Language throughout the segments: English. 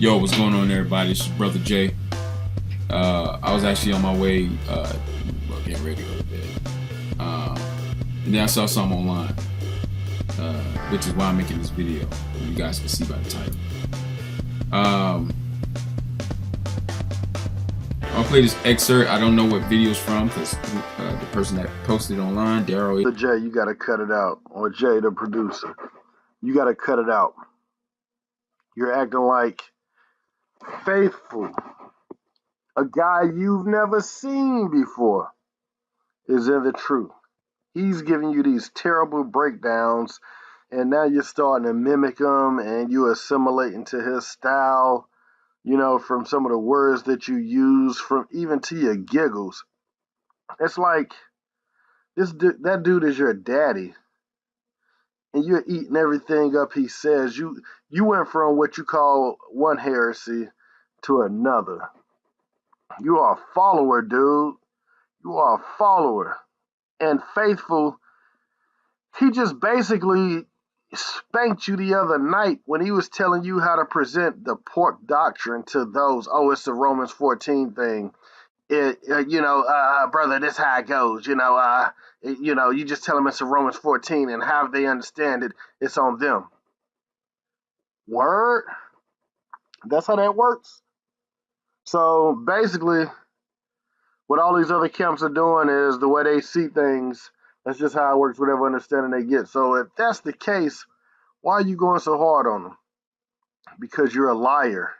Yo, what's going on, everybody? It's your brother Jay. I was actually on my way, getting ready to go to bed. And then I saw something online, which is why I'm making this video. You guys can see by the title. I'll play this excerpt. I don't know what video it's from because the person that posted it online, Daryl. Jay, you got to cut it out. Or Jay, the producer. You got to cut it out. You're acting like Faithful, a guy you've never seen before, is in the truth. He's giving you these terrible breakdowns, and now you're starting to mimic him, and you assimilate into his style, you know, from some of the words that you use, from even to your giggles. It's like that dude is your daddy, and you're eating everything up he says. You went from what you call one heresy to another. You are a follower, dude. You are a follower. And Faithful, he just basically spanked you the other night when he was telling you how to present the pork doctrine to those. Oh, it's the Romans 14 thing. Brother, this how it goes. You just tell them it's a Romans 14, and how they understand it, it's on them. Word? That's how that works. So basically, what all these other camps are doing is the way they see things. That's just how it works, whatever understanding they get. So if that's the case, why are you going so hard on them? Because you're a liar.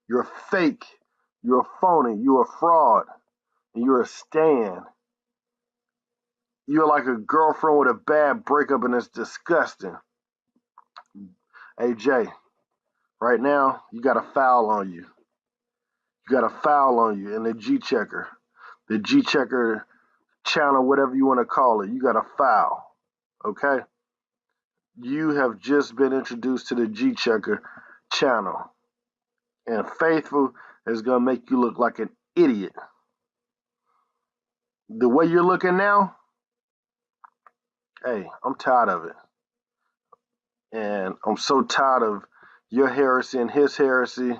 You're a fake. You're a phony. You're a fraud. And you're a stan. You're like a girlfriend with a bad breakup, and it's disgusting. Hey, Jay, right now, you got a foul on you. You got a foul on you in the G-Checker. The G-Checker channel, whatever you want to call it. You got a foul, okay? You have just been introduced to the G-Checker channel. And Faithful is going to make you look like an idiot. The way you're looking now, hey, I'm tired of it. And I'm so tired of your heresy and his heresy.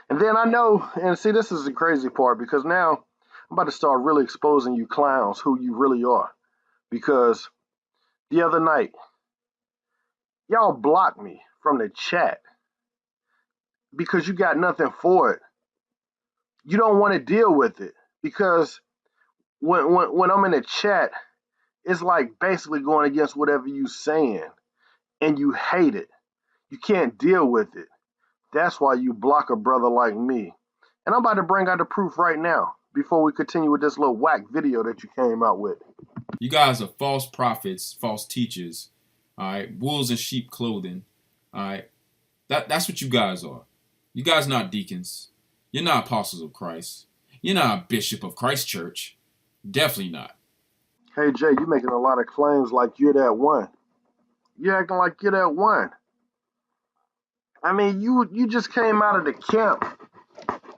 And then I know, and see, this is the crazy part, because now I'm about to start really exposing you clowns who you really are. Because the other night, y'all blocked me from the chat because you got nothing for it. You don't want to deal with it because when I'm in the chat, it's like basically going against whatever you saying, and you hate it. You can't deal with it. That's why you block a brother like me. And I'm about to bring out the proof right now before we continue with this little whack video that you came out with. You guys are false prophets, false teachers, all right? Wolves in sheep clothing, all right? That's what you guys are. You guys are not deacons. You're not apostles of Christ. You're not a bishop of Christ Church. Definitely not. Hey, Jay, you're making a lot of claims like you're that one. You're acting like you're that one. I mean, you just came out of the camp,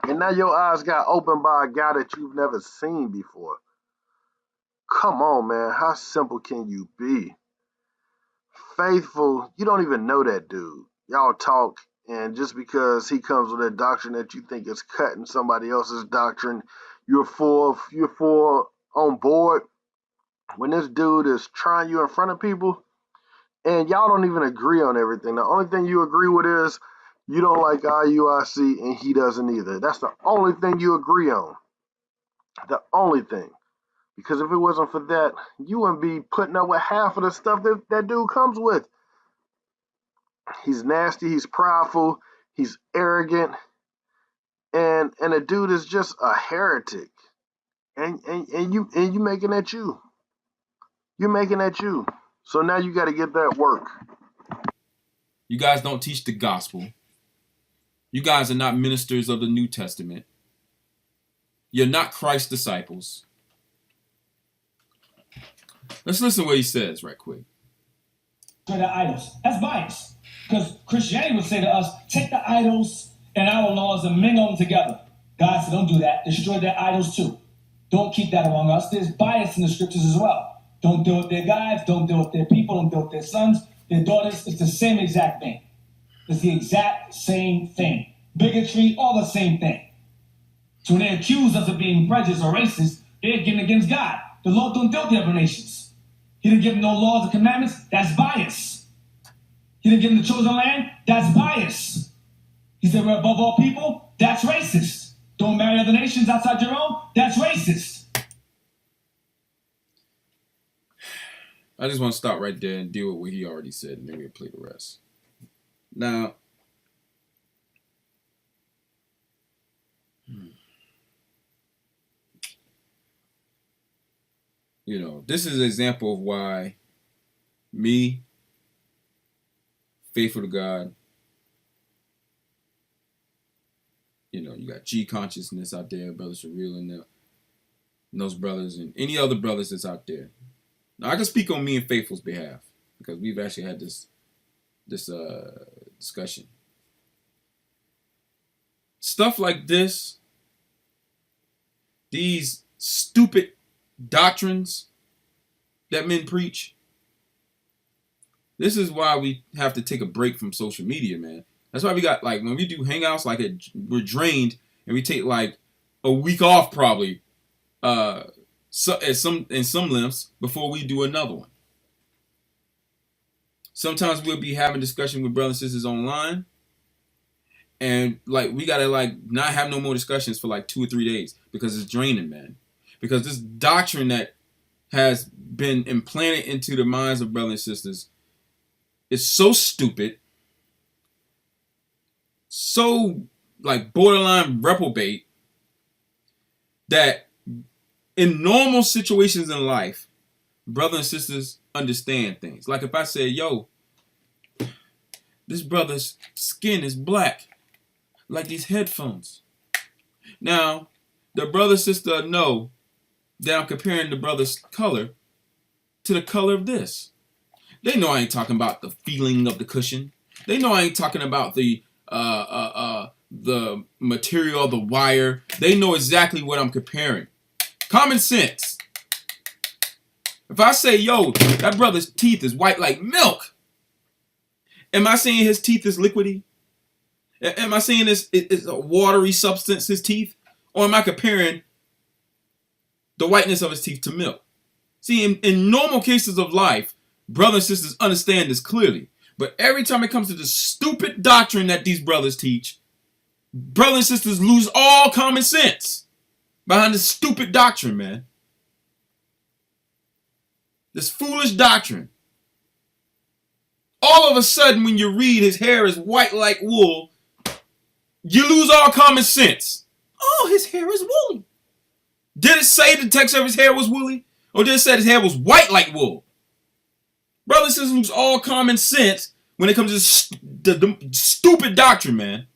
and now your eyes got opened by a guy that you've never seen before. Come on, man. How simple can you be? Faithful, you don't even know that dude. Y'all talk, and just because he comes with a doctrine that you think is cutting somebody else's doctrine, you're full on board. When this dude is trying you in front of people, and y'all don't even agree on everything. The only thing you agree with is you don't like IUIC, and he doesn't either. That's the only thing you agree on. The only thing. Because if it wasn't for that, you wouldn't be putting up with half of the stuff that dude comes with. He's nasty, he's prideful, he's arrogant, and the dude is just a heretic. And you making that you. You're making that you. So now you got to get that work. You guys don't teach the gospel. You guys are not ministers of the New Testament. You're not Christ's disciples. Let's listen to what he says right quick. The idols. That's bias. Because Christianity would say to us, take the idols and our laws and mingle them together. God said, don't do that. Destroy their idols too. Don't keep that among us. There's bias in the scriptures as well. Don't deal with their gods. Don't deal with their people. Don't deal with their sons, their daughters. It's the same exact thing. It's the exact same thing. bigotry, all the same thing. So when they accuse us of being prejudiced or racist, they're getting against God. The Lord don't deal with the other nations. He didn't give them no laws or commandments. That's bias. He didn't give them the chosen land. That's bias. He said we're above all people. That's racist. Don't marry other nations outside your own. That's racist. I just want to stop right there and deal with what he already said, and then we'll play the rest. Now, you know, this is an example of why me, faithful to God, you know, you got G consciousness out there, brothers are real in there, and those brothers and any other brothers that's out there. Now, I can speak on me and Faithful's behalf because we've actually had this discussion. Stuff like this, these stupid doctrines that men preach, this is why we have to take a break from social media, man. That's why we got, like, when we do hangouts, like, we're drained and we take, like, a week off probably in some lengths before we do another one. Sometimes we'll be having discussion with brothers and sisters online, and like we gotta like not have no more discussions for like 2 or 3 days because it's draining, man. Because this doctrine that has been implanted into the minds of brothers and sisters is so stupid, so like borderline reprobate, that in normal situations in life, brothers and sisters understand things. Like if I say, yo, this brother's skin is black, like these headphones. Now, the brother sister know that I'm comparing the brother's color to the color of this. They know I ain't talking about the feeling of the cushion. They know I ain't talking about the material of the wire. They know exactly what I'm comparing. Common sense. If I say, yo, that brother's teeth is white like milk, am I saying his teeth is liquidy? Am I saying this is a watery substance, his teeth? Or am I comparing the whiteness of his teeth to milk? See, in normal cases of life, brothers and sisters understand this clearly. But every time it comes to the stupid doctrine that these brothers teach, brothers and sisters lose all common sense behind this stupid doctrine, man. This foolish doctrine. All of a sudden, when you read his hair is white like wool, you lose all common sense. Oh, his hair is woolly. Did it say the texture of his hair was woolly? Or did it say his hair was white like wool? Brothers and sisters lose all common sense when it comes to the stupid doctrine, man.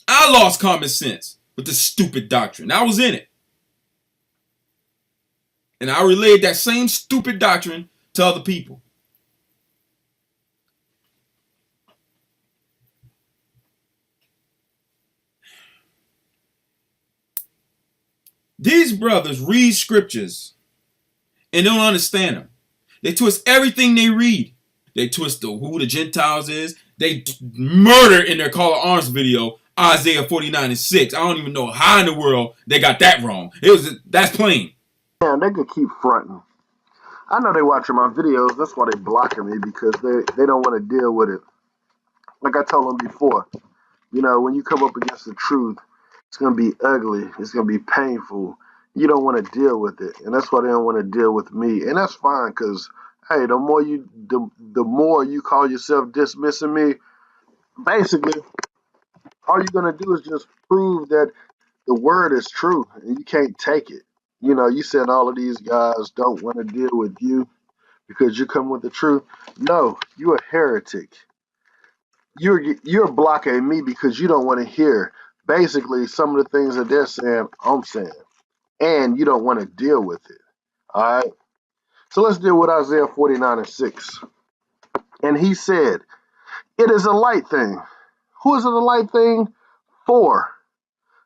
I lost common sense with the stupid doctrine. I was in it. And I relayed that same stupid doctrine to other people. These brothers read scriptures and don't understand them. They twist everything they read. They twist who the Gentiles is. They murder in their Call of Arms video Isaiah 49:6. I don't even know how in the world they got that wrong. That's plain. Man, they could keep fronting. I know they watching my videos. That's why they blocking me, because they don't want to deal with it. Like I told them before, you know, when you come up against the truth, it's going to be ugly. It's going to be painful. You don't want to deal with it. And that's why they don't want to deal with me. And that's fine, because, hey, the more you call yourself dismissing me, basically, all you're going to do is just prove that the word is true and you can't take it. You know, you said all of these guys don't want to deal with you because you come with the truth. No, you're a heretic. You're blocking me because you don't want to hear basically some of the things that they're saying, I'm saying, and you don't want to deal with it. All right. So let's deal with Isaiah 49:6. And he said, it is a light thing. Who is it a light thing for?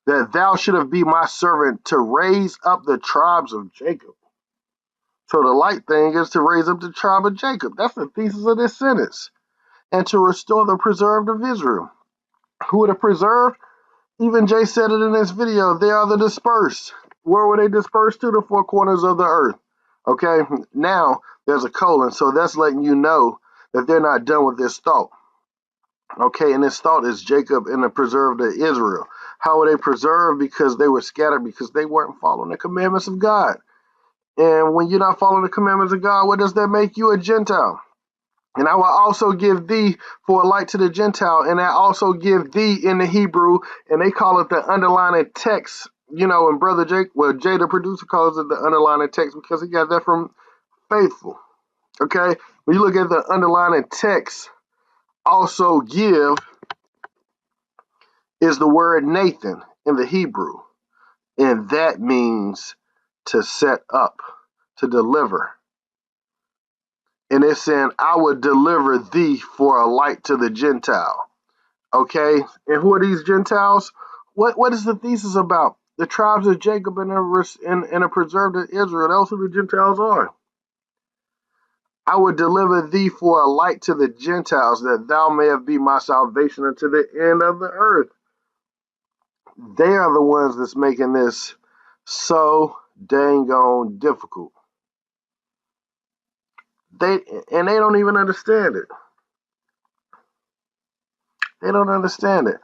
That thou shouldst be my servant to raise up the tribes of Jacob. So the light thing is to raise up the tribe of Jacob. That's the thesis of this sentence. and to restore the preserved of Israel. Who are the preserved? Even Jay said it in this video. They are the dispersed. Where were they dispersed to? The four corners of the earth. Okay, now there's a colon, so that's letting you know that they're not done with this thought. Okay, and this thought is Jacob and the preserved of Israel. How were they preserved? Because they were scattered, because they weren't following the commandments of God. And when you're not following the commandments of God, what does that make you? A Gentile. And I will also give thee for a light to the Gentile, and I also give thee in the Hebrew, and they call it the underlining text. You know, and Brother Jake, well, Jay the producer calls it the underlining text because he got that from Faithful. Okay, when you look at the underlining text, also give is the word Nathan in the Hebrew, and that means to set up, to deliver. And it's saying, I would deliver thee for a light to the Gentile. Okay, and who are these Gentiles? What is the thesis about? The tribes of Jacob and the preserved of Israel. That's who the Gentiles are. I would deliver thee for a light to the Gentiles, that thou mayest be my salvation unto the end of the earth. They are the ones that's making this so dang on difficult. They don't even understand it. They don't understand it.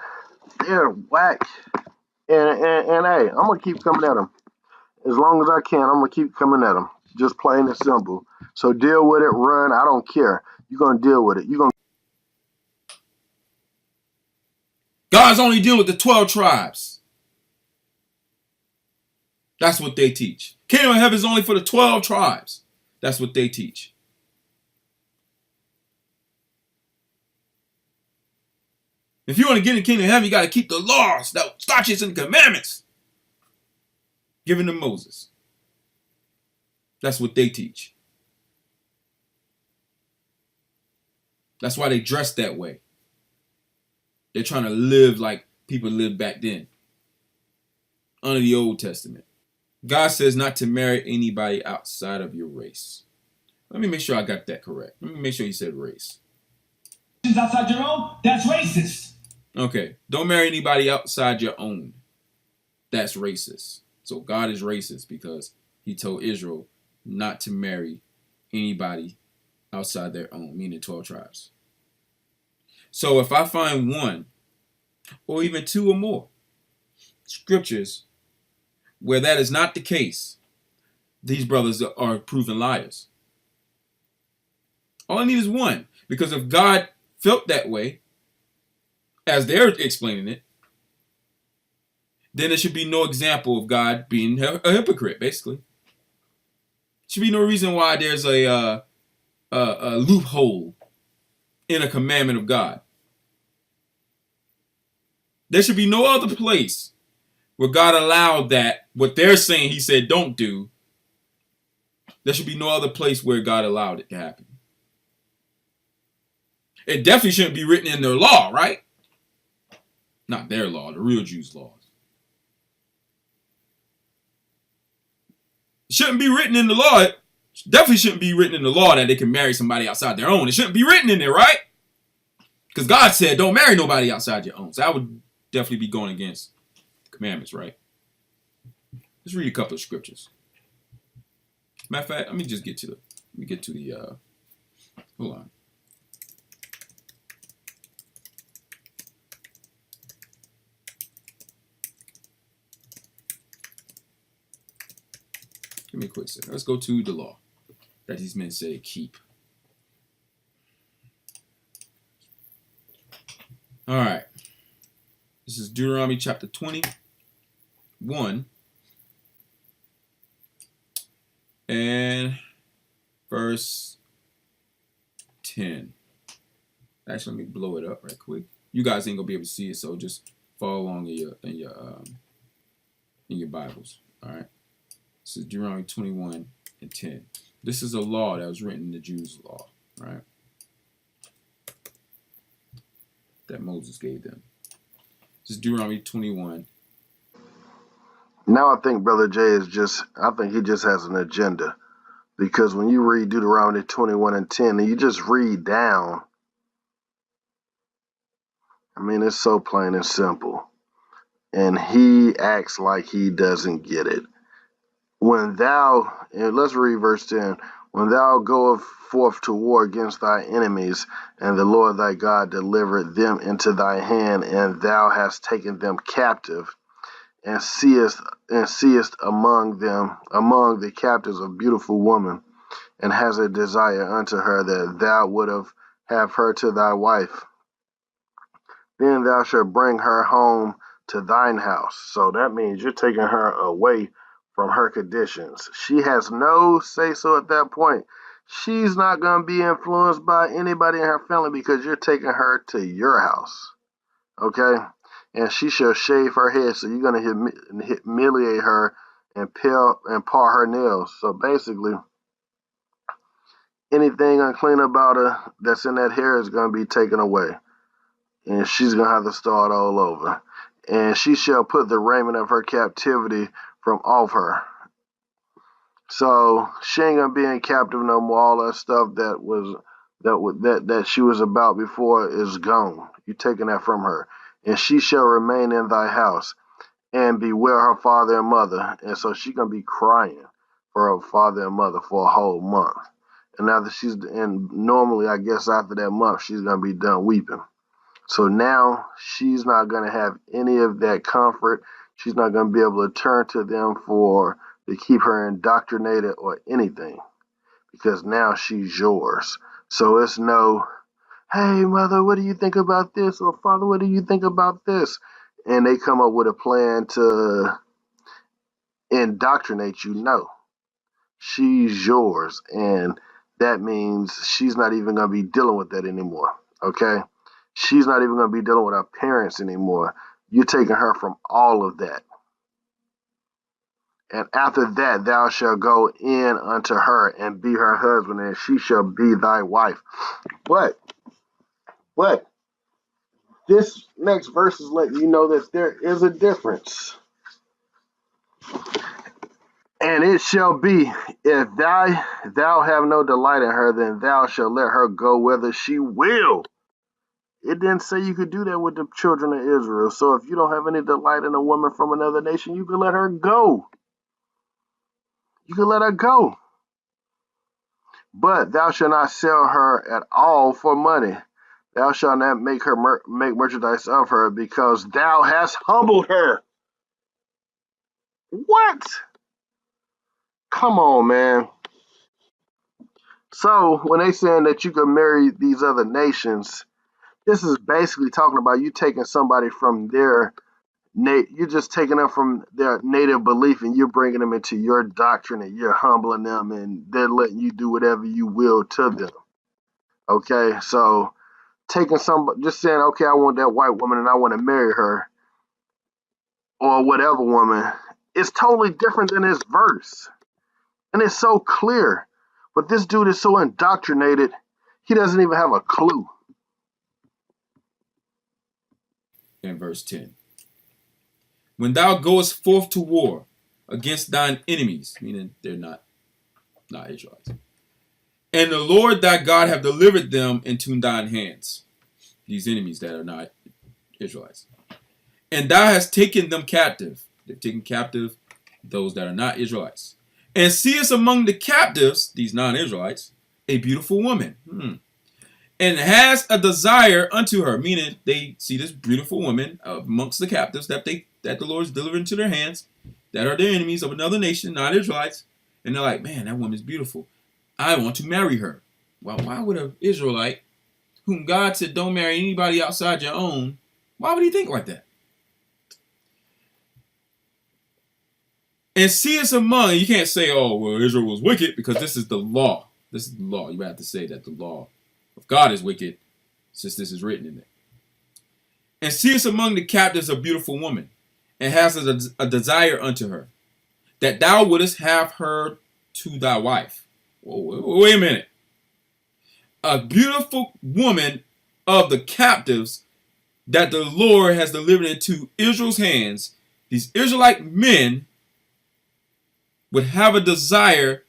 They're whack. And hey, I'm gonna keep coming at them as long as I can. I'm gonna keep coming at them, just plain and simple. So deal with it, run. I don't care. You're gonna deal with it. You're gonna. God's only dealing with the 12 tribes. That's what they teach. Kingdom of heaven is only for the 12 tribes. That's what they teach. If you want to get in the kingdom of heaven, you got to keep the laws, the statutes, and commandments given to Moses. That's what they teach. That's why they dress that way. They're trying to live like people lived back then, under the Old Testament. God says not to marry anybody outside of your race. Let me make sure I got that correct. Let me make sure you said race. Outside your own, that's racist. Okay, don't marry anybody outside your own. That's racist. So God is racist because he told Israel not to marry anybody outside their own, meaning 12 tribes. So if I find one or even two or more scriptures where that is not the case, these brothers are proven liars. All I need is one, because if God felt that way, as they're explaining it, then there should be no example of God being a hypocrite, basically. Should be no reason why there's a loophole in a commandment of God. There should be no other place where God allowed that, what they're saying he said don't do. There should be no other place where God allowed it to happen. It definitely shouldn't be written in their law, right? Not their law, the real Jews' laws. It shouldn't be written in the law. It definitely shouldn't be written in the law that they can marry somebody outside their own. It shouldn't be written in there, right? Because God said don't marry nobody outside your own. So that would definitely be going against the commandments, right? Let's read a couple of scriptures. Matter of fact, let me just get to the, hold on. Give me a quick second. Let's go to the law that these men say keep. All right. This is Deuteronomy chapter 21 and verse 10. Actually, let me blow it up right quick. You guys ain't gonna be able to see it, so just follow along in your Bibles. All right. This is Deuteronomy 21 and 10. This is a law that was written in the Jews' law, right? That Moses gave them. This is Deuteronomy 21. Now I think Brother Jay I think he just has an agenda. Because when you read Deuteronomy 21 and 10, and you just read down, I mean, it's so plain and simple. And he acts like he doesn't get it. When thou, and let's read verse 10, when thou goest forth to war against thy enemies, and the Lord thy God delivered them into thy hand, and thou hast taken them captive, and seest among the captives a beautiful woman, and has a desire unto her, that thou would have her to thy wife, then thou shalt bring her home to thine house. So that means you're taking her away from her conditions. She has no say so at that point. She's not going to be influenced by anybody in her family because you're taking her to your house. Okay? And she shall shave her head. So you're going to humiliate her and par her nails. So basically, anything unclean about her that's in that hair is going to be taken away. And she's going to have to start all over. And she shall put the raiment of her captivity from off her. So she ain't going to be in captive no more. All that stuff that she was about before is gone. You're taking that from her. And she shall remain in thy house and beware her father and mother. And so she's going to be crying for her father and mother for a whole month. And normally, I guess after that month, she's going to be done weeping. So now she's not going to have any of that comfort. She's not going to be able to turn to them to keep her indoctrinated or anything, because now she's yours. So it's no, hey, mother, what do you think about this? Or father, what do you think about this? And they come up with a plan to indoctrinate you. No, she's yours. And that means she's not even going to be dealing with that anymore. Okay? She's not even going to be dealing with her parents anymore. You're taking her from all of that. And after that, thou shalt go in unto her and be her husband, and she shall be thy wife. But this next verse is letting you know that there is a difference. And it shall be, if thou have no delight in her, then thou shalt let her go whither she will. It didn't say you could do that with the children of Israel. So if you don't have any delight in a woman from another nation, you can let her go. You can let her go. But thou shalt not sell her at all for money. Thou shalt not make her make merchandise of her, because thou hast humbled her. What? Come on, man. So when they saying that you can marry these other nations, this is basically talking about you taking somebody from you're just taking them from their native belief and you're bringing them into your doctrine, and you're humbling them, and they're letting you do whatever you will to them. Okay, so just saying, okay, I want that white woman and I want to marry her, or whatever woman, it's totally different than this verse. And it's so clear. But this dude is so indoctrinated, he doesn't even have a clue. In verse 10. When thou goest forth to war against thine enemies, meaning they're not Israelites, and the Lord thy God have delivered them into thine hands, these enemies that are not Israelites, and thou hast taken them captive, they've taken captive those that are not Israelites, and seest among the captives, these non-Israelites, a beautiful woman, and has a desire unto her, meaning they see this beautiful woman amongst the captives that the Lord is delivering into their hands, that are their enemies of another nation, not Israelites, and they're like, man, that woman's beautiful. I want to marry her. Well, why would an Israelite, whom God said don't marry anybody outside your own, why would he think like that? And see us among, you can't say, oh, well, Israel was wicked, because this is the law. This is the law. You have to say that the law of God is wicked, since this is written in it. And seest among the captives a beautiful woman, and hast a desire unto her, that thou wouldest have her to thy wife. Whoa, wait a minute. A beautiful woman of the captives that the Lord has delivered into Israel's hands, these Israelite men would have a desire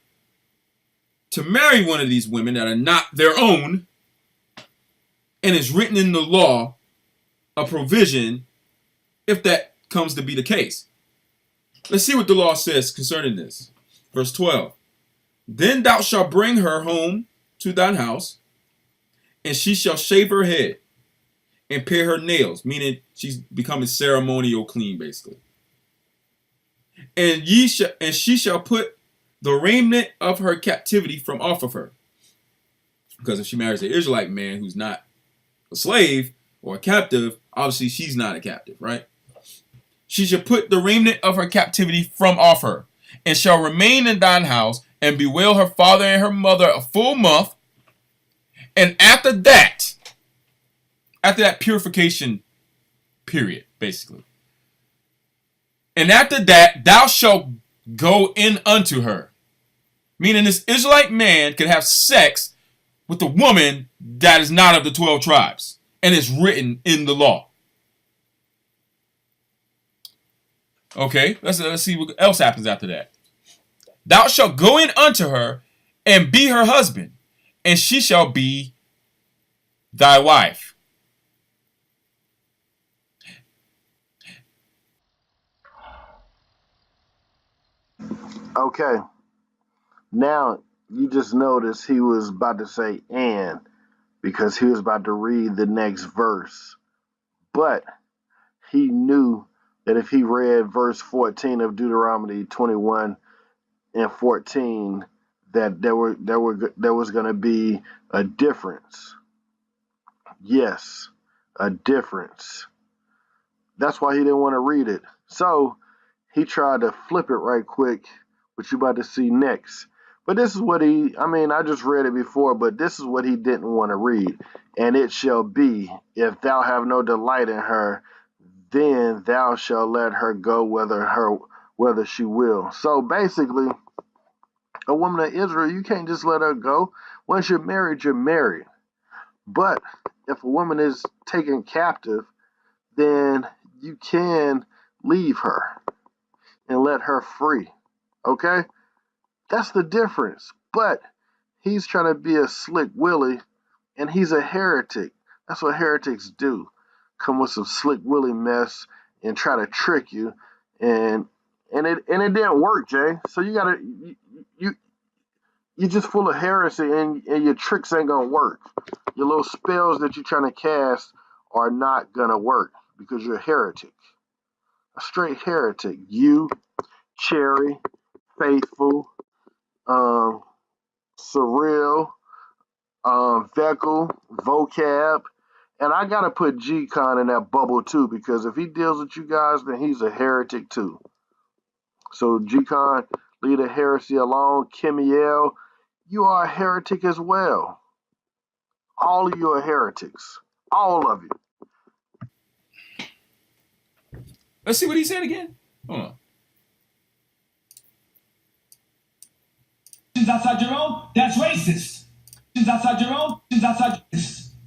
to marry one of these women that are not their own, and it's written in the law a provision if that comes to be the case. Let's see what the law says concerning this. Verse 12. Then thou shalt bring her home to thine house, and she shall shave her head and pare her nails, meaning she's becoming ceremonial clean, basically. And she shall put the remnant of her captivity from off of her. Because if she marries an Israelite man who's not a slave or a captive, obviously she's not a captive, right? She shall put the remnant of her captivity from off her, and shall remain in thine house, and bewail her father and her mother a full month. And after that purification period, basically. And after that, thou shalt go in unto her. Meaning this Israelite man could have sex with a woman that is not of the 12 tribes. And it's written in the law. Okay, let's see what else happens after that. Thou shalt go in unto her and be her husband, and she shall be thy wife. Okay. Now, you just noticed he was about to say and, because he was about to read the next verse. But he knew that if he read verse 14 of Deuteronomy 21 and 14, that there was going to be a difference. Yes, a difference. That's why he didn't want to read it. So he tried to flip it right quick, which you're about to see next. But this is what I just read it before, but this is what he didn't want to read. And it shall be, if thou have no delight in her, then thou shalt let her go whether she will. So basically, a woman of Israel, you can't just let her go. Once you're married, you're married. But if a woman is taken captive, then you can leave her and let her free. Okay? That's the difference. But he's trying to be a slick Willie, and he's a heretic. That's what heretics do. Come with some slick Willie mess and try to trick you. And it didn't work, Jay. So you're just full of heresy, and your tricks ain't gonna work. Your little spells that you're trying to cast are not gonna work because you're a heretic. A straight heretic. You, Cherry, Faithful, Surreal, Vekel, Vocab, and I gotta put G-Con in that bubble too, because if he deals with you guys, then he's a heretic too. So G-Con, leave the heresy alone. Kimiel, you are a heretic as well. All of you are heretics. All of you. Let's see what he said again. Hold on. Outside your own, that's racist. Outside your own, outside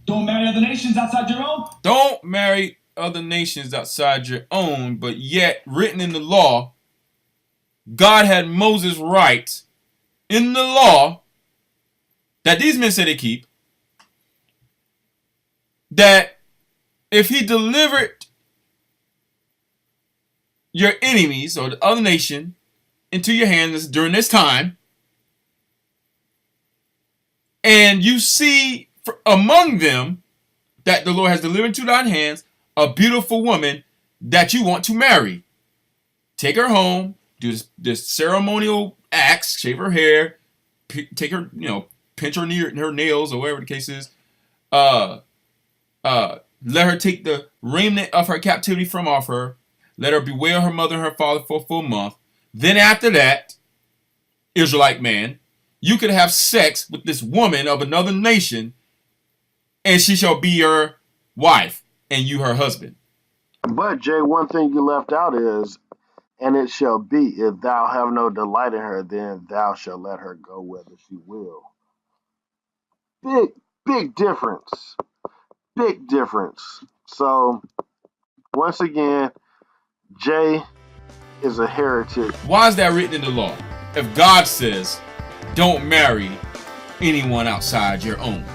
don't marry other nations outside your own. Don't marry other nations outside your own, but yet written in the law, God had Moses write in the law that these men say they keep, that if he delivered your enemies or the other nation into your hands during this time, and you see among them that the Lord has delivered into thine hands a beautiful woman that you want to marry, take her home, do this ceremonial acts, shave her hair, take her, pinch her nails or whatever the case is. Let her take the remnant of her captivity from off her. Let her bewail her mother and her father for a full month. Then after that, Israelite man, you could have sex with this woman of another nation, and she shall be your wife, and you her husband. But Jay, one thing you left out is, and it shall be, if thou have no delight in her, then thou shalt let her go whether she will. Big difference. Big difference. So, once again, Jay is a heretic. Why is that written in the law? If God says, don't marry anyone outside your own.